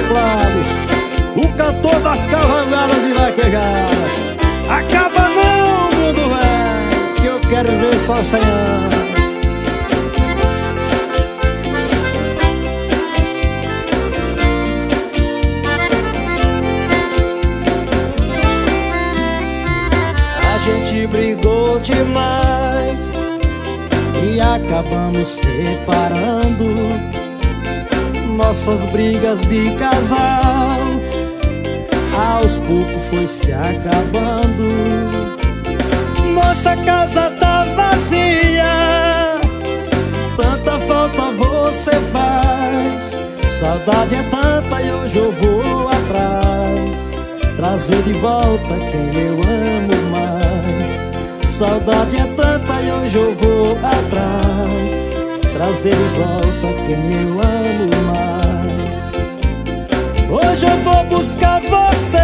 teclados, o cantor das cavalgadas e vaquejadas. Acaba não, mundo velho, que eu quero ver só 100 anos. A gente brigou demais e acabamos separando. Nossas brigas de casal aos poucos foi se acabando. Nossa casa tá vazia, tanta falta você faz. Saudade é tanta e hoje eu vou atrás, trazer de volta quem eu amo mais. Saudade é tanta e hoje eu vou atrás, trazer de volta quem eu amo mais. Hoje eu vou buscar você,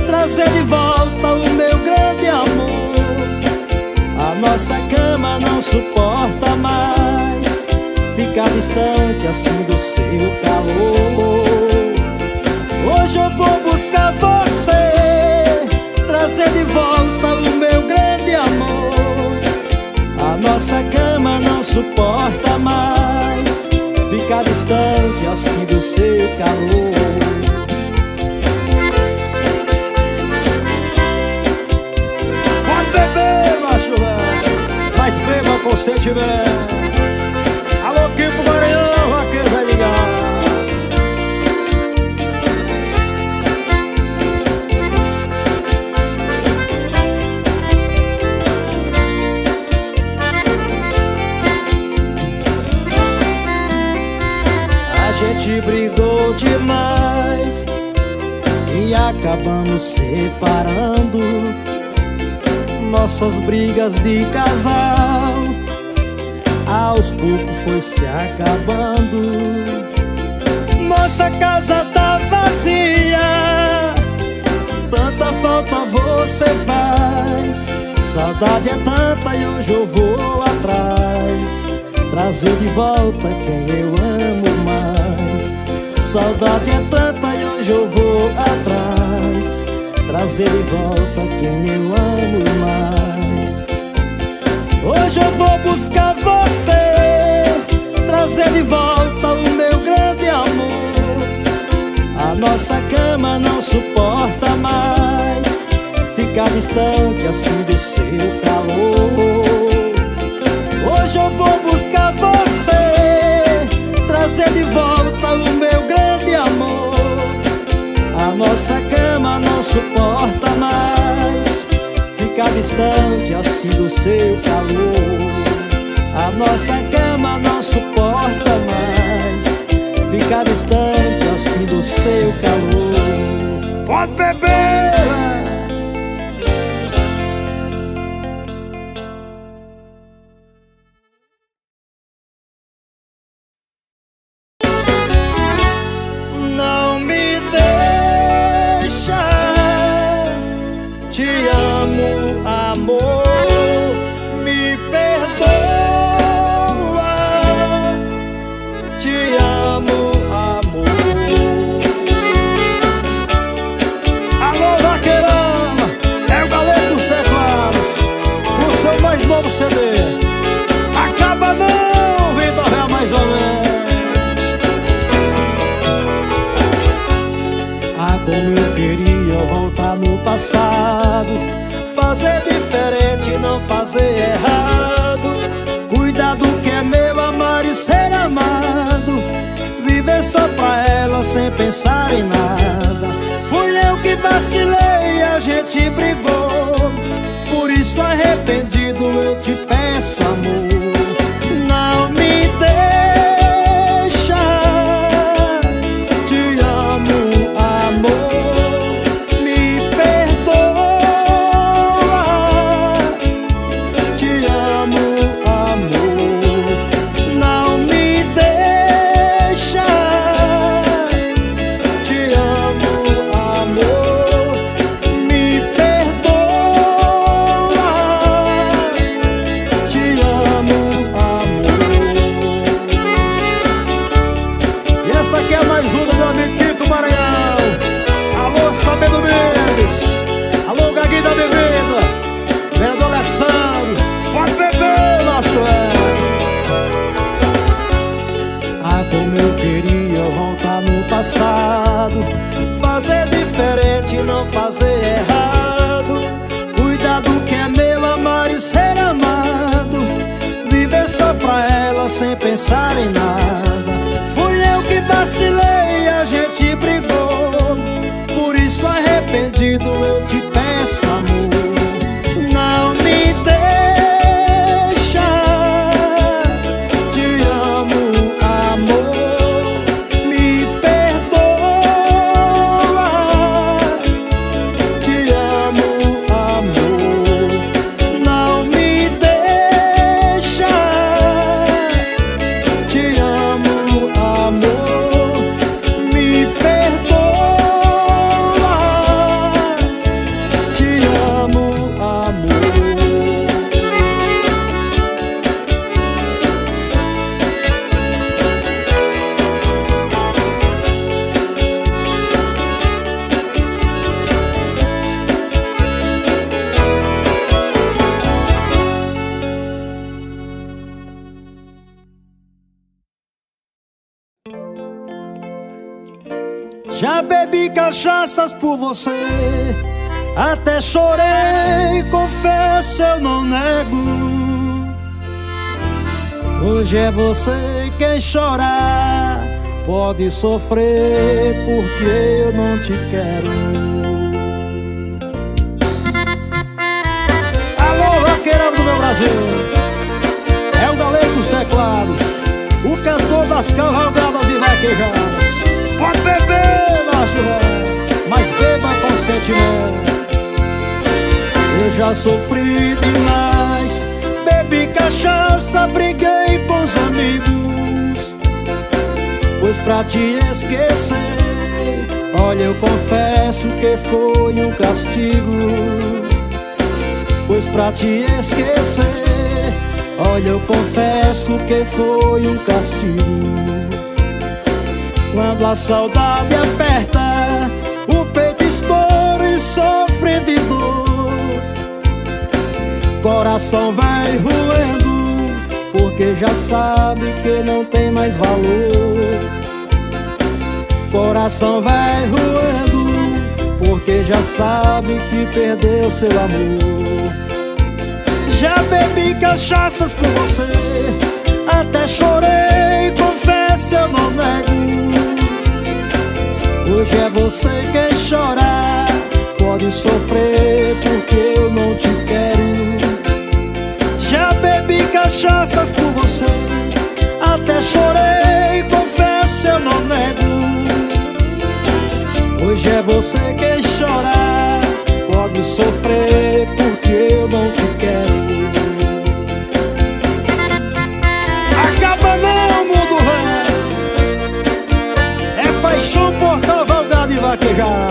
trazer de volta o meu grande amor. A nossa cama não suporta mais ficar distante assim do seu calor. Hoje eu vou buscar você, trazer de volta o meu grande amor. A nossa cama não suporta mais ficar distante assim do seu calor. Pode beber, macho velho, mas beba com sentimento. Alô, Quinto Maranhão, vaqueiro vai ligar. A gente brigou demais e acabamos separando. Nossas brigas de casal aos poucos foi se acabando. Nossa casa tá vazia, tanta falta você faz. Saudade é tanta e hoje eu vou atrás, trazer de volta quem eu amo mais. Saudade é tanta e hoje eu vou atrás, trazer de volta quem eu amo mais. Hoje eu vou buscar você, trazer de volta o meu grande amor. A nossa cama não suporta mais ficar distante assim do seu calor. Hoje eu vou buscar você, trazer de volta o meu grande amor. A nossa cama não suporta mais ficar distante assim do seu calor. A nossa cama não suporta mais ficar distante assim do seu calor. Pode beber! Te amo, amor, me perdoa. Te amo, amor. Alô, vaqueirama, é o galego dos teclados, o seu mais novo CD. Acaba não, Vitor Real mais ou menos. Ah, como eu queria voltar no passado, fazer diferente, não fazer errado. Cuidar do que é meu, amar e ser amado, viver só pra ela sem pensar em nada. Fui eu que vacilei, a gente brigou, por isso arrependido eu te peço, amor, não me deixa. Te amo, amor, me perdoa. Te amo, amor, não me deixa. Te amo, amor, me perdoa. Te amo, pensar em nada. Fui eu que vacilei, a gente brigou. Por isso arrependido eu te peço, amor, não me deixa. Te amo, amor, me perdoa. Te amo, amor, não me deixa. Te amo, amor, me perdoa. Te amo, amor. Já bebi cachaças por você, até chorei, confesso, eu não nego. Hoje é você quem chorar, pode sofrer, porque eu não te quero. Alô, roqueirão do meu Brasil, é o galego dos teclados, o cantor das cavalgadas e vaquejadas. Pode beber, macho velho, mas beba com sentimento. Eu já sofri demais, bebi cachaça, briguei com os amigos. Pois pra te esquecer, olha, eu confesso que foi um castigo. Pois pra te esquecer, olha, eu confesso que foi um castigo. Quando a saudade aperta, o peito estoura e sofre de dor. Coração vai roendo, porque já sabe que não tem mais valor. Coração vai roendo, porque já sabe que perdeu seu amor. Já bebi cachaças por você, até chorei, confesso, eu não nego. Hoje é você quem chorar, pode sofrer, porque eu não te quero. Já bebi cachaças por você, até chorei, confesso, eu não nego. Hoje é você quem chorar, pode sofrer, porque eu não te quero. Acaba não, mundo velho, é paixão por cavalgada e vaquejar.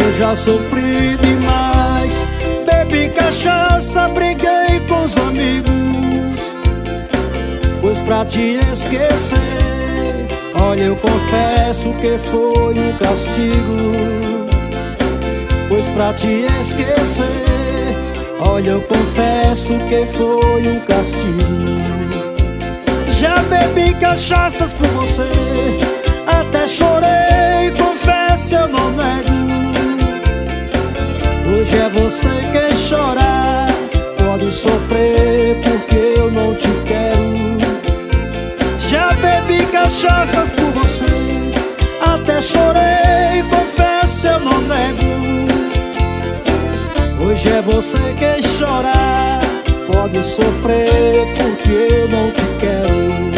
Eu já sofri demais, bebi cachaça, briguei com os amigos. Pois pra te esquecer, olha, eu confesso que foi um castigo. Pois pra te esquecer, olha, eu confesso que foi um castigo. Já bebi cachaças por você, até chorei, confesso, eu não nego. Hoje é você quem chorar, pode sofrer, porque eu não te quero. Já bebi cachaças por você, até chorei, confesso, eu não nego. Hoje é você quem chorar, pode sofrer, porque eu não te quero.